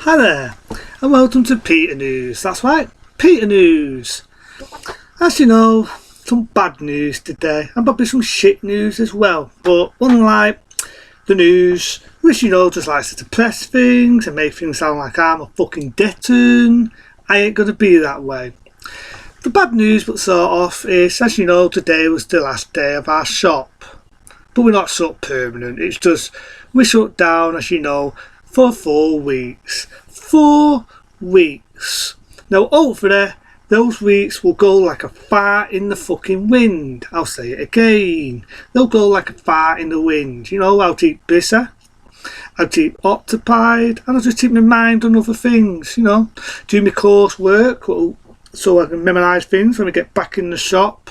Hi there, and welcome to Peter News. That's right, Peter News. As you know, some bad news today, and probably some shit news as well. But unlike the news, which just likes to depress things and make things sound like I'm a fucking deton, I ain't gonna be that way. The bad news, but sort of, is as you know, today was the last day of our shop. But we're not shut permanent. It's just we shut down, as you know, for 4 weeks. 4 weeks. Now, hopefully, those weeks will go like a fart in the fucking wind. I'll say it again. They'll go like a fart in the wind. I'll keep busy. I'll keep occupied. And I'll just keep my mind on other things, do my coursework so I can memorise things when we get back in the shop.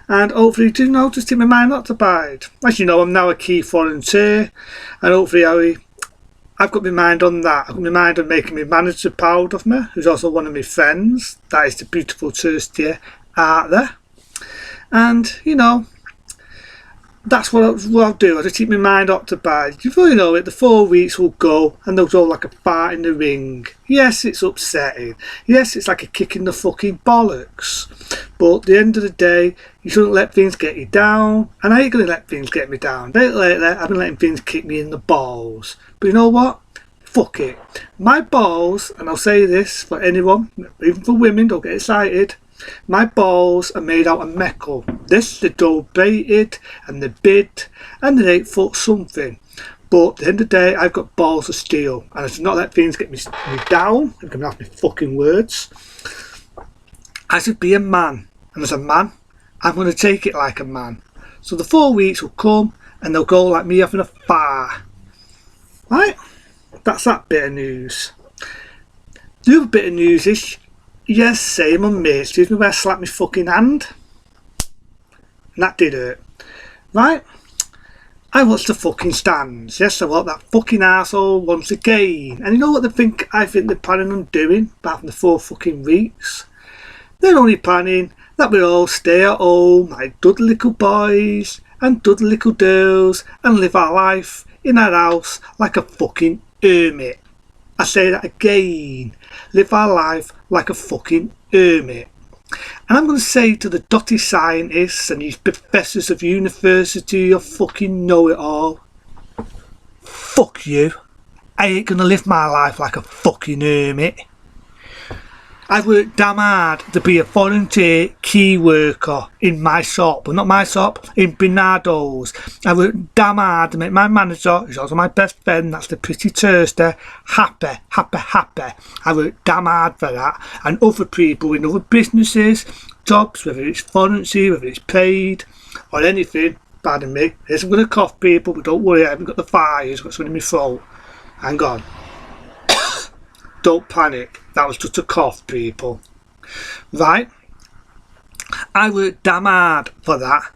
And hopefully, just keep my mind occupied. As you know, I'm now a key volunteer. And hopefully, I've got my mind on that. I've got my mind on making my manager proud of me, who's also one of my friends. That is the beautiful Thursday out there. And, that's what I'll do. I'll just keep my mind occupied. Before you know it, the 4 weeks will go and they'll go like a fart in the ring. Yes, it's upsetting. Yes, it's like a kick in the fucking bollocks. But at the end of the day, you shouldn't let things get you down. And I ain't going to let things get me down. Lately, I've been letting things kick me in the balls. But you know what? Fuck it. My balls, and I'll say this for anyone, even for women, don't get excited. My balls are made out of metal. They're gold-plated and they're big and they're 8 foot something. But at the end of the day, I've got balls of steel and I should not let things get me down. I'm going to have my fucking words. I should be a man, and as a man, I'm going to take it like a man. So the 4 weeks will come and they'll go like me having a fart. Right? That's that bit of news. The other bit of news is, yes, same on me. Excuse me where I slapped my fucking hand. And that did hurt. Right? I watched the fucking stands. Yes, I watched that fucking arsehole once again. And you know what I think they're planning on doing apart from the 4 fucking weeks? They're only planning that we all stay at home like good little boys and good little girls and live our life in our house like a fucking hermit. I say that again. Live our life like a fucking hermit. And I'm going to say to the dotty scientists and these professors of university, you fucking know-it-all, fuck you. I ain't going to live my life like a fucking hermit. I worked damn hard to be a volunteer key worker in my shop. Well, not my shop, in Bernardo's. I worked damn hard to make my manager, who's also my best friend, that's the pretty Thursday, happy. I worked damn hard for that. And other people in other businesses, jobs, whether it's voluntary, whether it's paid, or anything, pardon me. Yes, I'm going to cough, people, but don't worry, I haven't got the fires, I've got something in my throat. Hang on. Don't panic, that was just a cough, people. Right? I worked damn hard for that.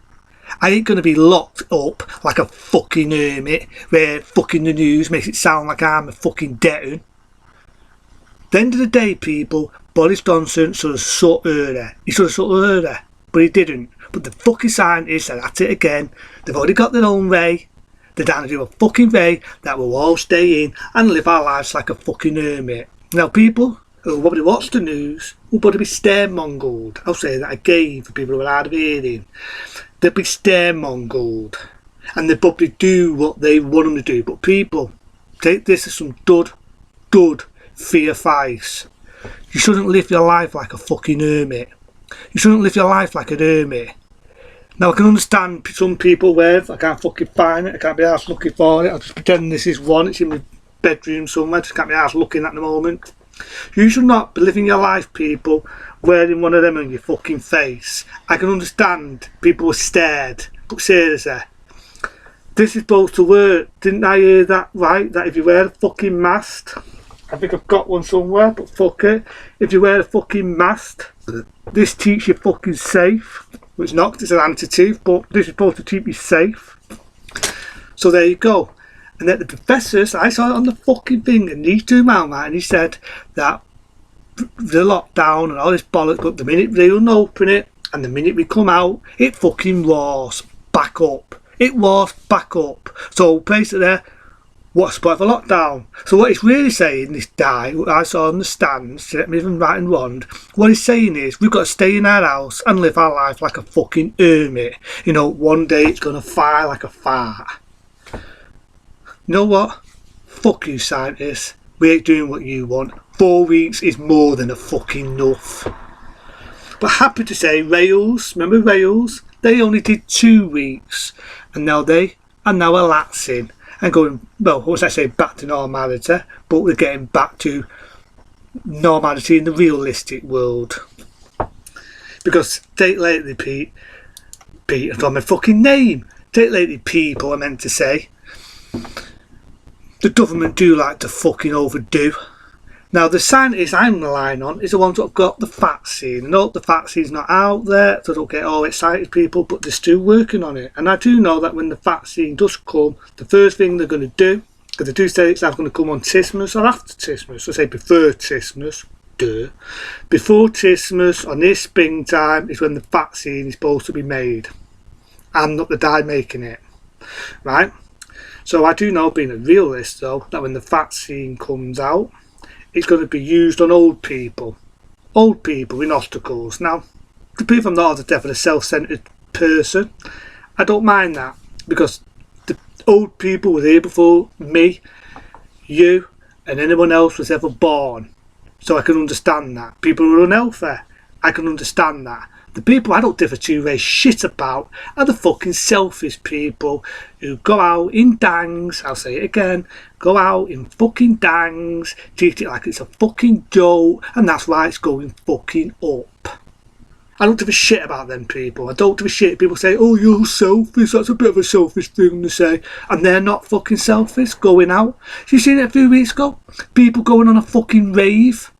I ain't going to be locked up like a fucking hermit where fucking the news makes it sound like I'm a fucking deton. At the end of the day, people, Boris Johnson should have shut earlier. He should have shut earlier, but he didn't. But the fucking scientists are at it again. They've already got their own way. They're down to do a fucking way that we'll all stay in and live our lives like a fucking hermit. Now, people who probably watch the news will probably be scaremongered. I'll say that again for people who are hard of hearing. They'll be scaremongered. And they probably do what they want them to do. But people, take this as some good fear advice. You shouldn't live your life like a fucking hermit. You shouldn't live your life like an hermit. Now, I can understand some people where I can't fucking find it, I can't be arsed looking for it, I'll just pretend this is one, it's in my bedroom somewhere, just can't be arsed looking at the moment. You should not be living your life, people, wearing one of them on your fucking face. I can understand people were scared, but seriously, this is supposed to work. Didn't I hear that right? That if you wear a fucking mask, I think I've got one somewhere, but fuck it. If you wear a fucking mask, this keeps you fucking safe. It's not, 'cause it's an anti-tooth, but this is supposed to keep you safe. So there you go. And then the professors, I saw it on the fucking thing, and he threw out that, and he said that the lockdown and all this bollocks, but the minute they open it, and the minute we come out, it fucking roars back up. It roars back up. So basically, What's the point of a lockdown? So what he's really saying, this guy who I saw on the stands, to let me even right and wrong, what he's saying is we've got to stay in our house and live our life like a fucking hermit. You know, one day it's going to fire like a fart. You know what? Fuck you, scientists. We ain't doing what you want. 4 weeks is more than a fucking enough. But happy to say, Wales, remember Wales? They only did 2 weeks. And now they are now relaxing and going, well, what was I say, back to normality, but we're getting back to normality in the realistic world. Because take lately, Pete, I've got my fucking name. Take lately, people, I meant to say. The government do like to fucking overdo. Now, the scientists I'm relying on is the ones that have got the vaccine. I know the vaccine's not out there, so don't get all excited, people, but they're still working on it. And I do know that when the vaccine does come, the first thing they're going to do, because they do say it's either going to come on Christmas or after Christmas, so say before Christmas, before Christmas or near springtime is when the vaccine is supposed to be made. I'm not the guy making it, right? So I do know, being a realist though, that when the vaccine comes out, it's going to be used on old people in hospitals. Now, to prove I'm not a self-centred person, I don't mind that, because the old people were here before me, you, and anyone else was ever born. So I can understand that. People who are unhealthy, I can understand that. The people I don't give a two-way shit about are the fucking selfish people who go out in dangs, I'll say it again, go out in fucking dangs, treat it like it's a fucking joke, and that's why it's going fucking up. I don't give a shit about them people. I don't give a shit. People say, oh, you're selfish, that's a bit of a selfish thing to say, and they're not fucking selfish, going out. You seen it a few weeks ago? People going on a fucking rave.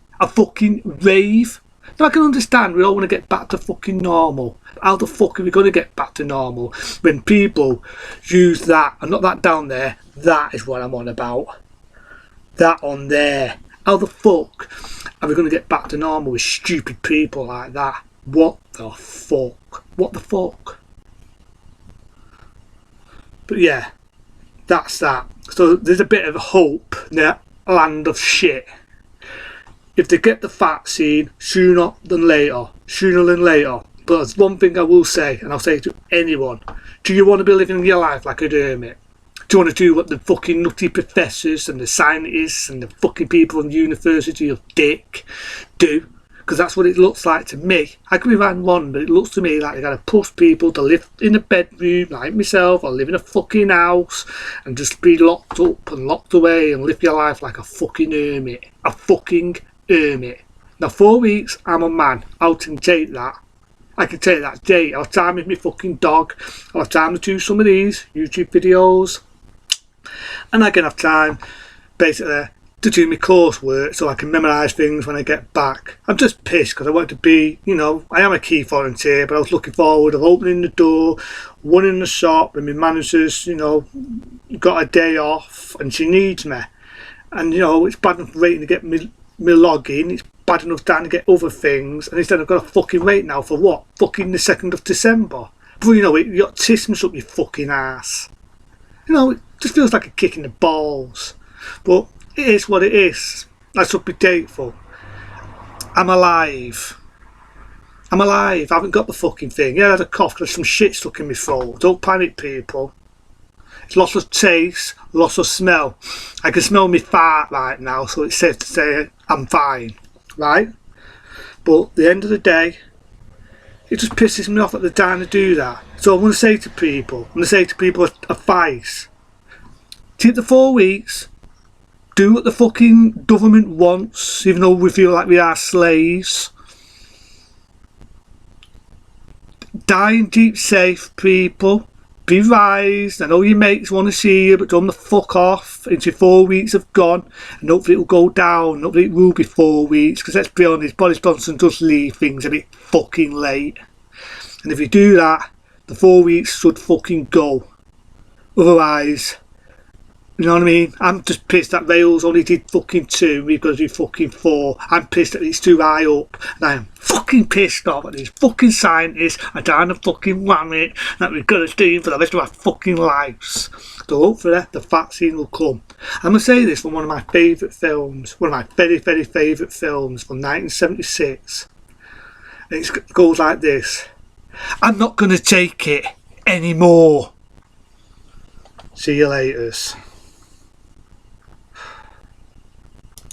Now, I can understand we all want to get back to fucking normal. How the fuck are we going to get back to normal when people use that, and not that down there, that is what I'm on about. That on there. How the fuck are we going to get back to normal with stupid people like that? What the fuck? What the fuck? But yeah, that's that. So there's a bit of hope in that land of shit. If they get the vaccine sooner than later. But there's one thing I will say, and I'll say it to anyone. Do you want to be living your life like a hermit? Do you want to do what the fucking nutty professors and the scientists and the fucking people in the university of dick do? Because that's what it looks like to me. I could be wrong, but it looks to me like they got to push people to live in a bedroom like myself, or live in a fucking house and just be locked up and locked away and live your life like a fucking hermit. A fucking hermit. Now, 4 weeks, I'm a man. I can take that. I can take that day. I'll have time with my fucking dog. I'll have time to do some of these YouTube videos. And I can have time, basically, to do my coursework so I can memorise things when I get back. I'm just pissed because I want to be, you know, I am a key volunteer, but I was looking forward of opening the door, running the shop, and my manager's, you know, got a day off and she needs me. And, you know, it's bad enough waiting to get me login, it's bad enough trying to get other things, and instead I've got to fucking wait now for what? Fucking the 2nd of December. But you know, you got Christmas up your fucking ass. You know, it just feels like a kick in the balls. But it is what it is. I should be grateful. I'm alive. I haven't got the fucking thing. Yeah, I had a cough, there's some shit stuck in my throat. Don't panic, people. It's loss of taste, loss of smell. I can smell my fart right now, so it's safe to say I'm fine, right? But at the end of the day, it just pisses me off that they're trying to do that. So I'm going to say to people, advice. Take the 4 weeks, do what the fucking government wants, even though we feel like we are slaves. Die and keep safe, people. Be raised. I know your mates want to see you, but don't the fuck off until 4 weeks have gone, and hopefully it'll go down. Hopefully it will be 4 weeks, because let's be honest, Boris Johnson does leave things a bit fucking late. And if you do that, the 4 weeks should fucking go. Otherwise, You know what I mean? I'm just pissed that Rails only did fucking 2, we've got to do fucking 4. I'm pissed that it's too high up, and I am fucking pissed off at these fucking scientists are trying to fucking ram it that we've got to do for the rest of our fucking lives. So hopefully the vaccine will come. I'm going to say this from one of my favourite films, one of my very, very favourite films from 1976. It goes like this: I'm not going to take it anymore. See you later.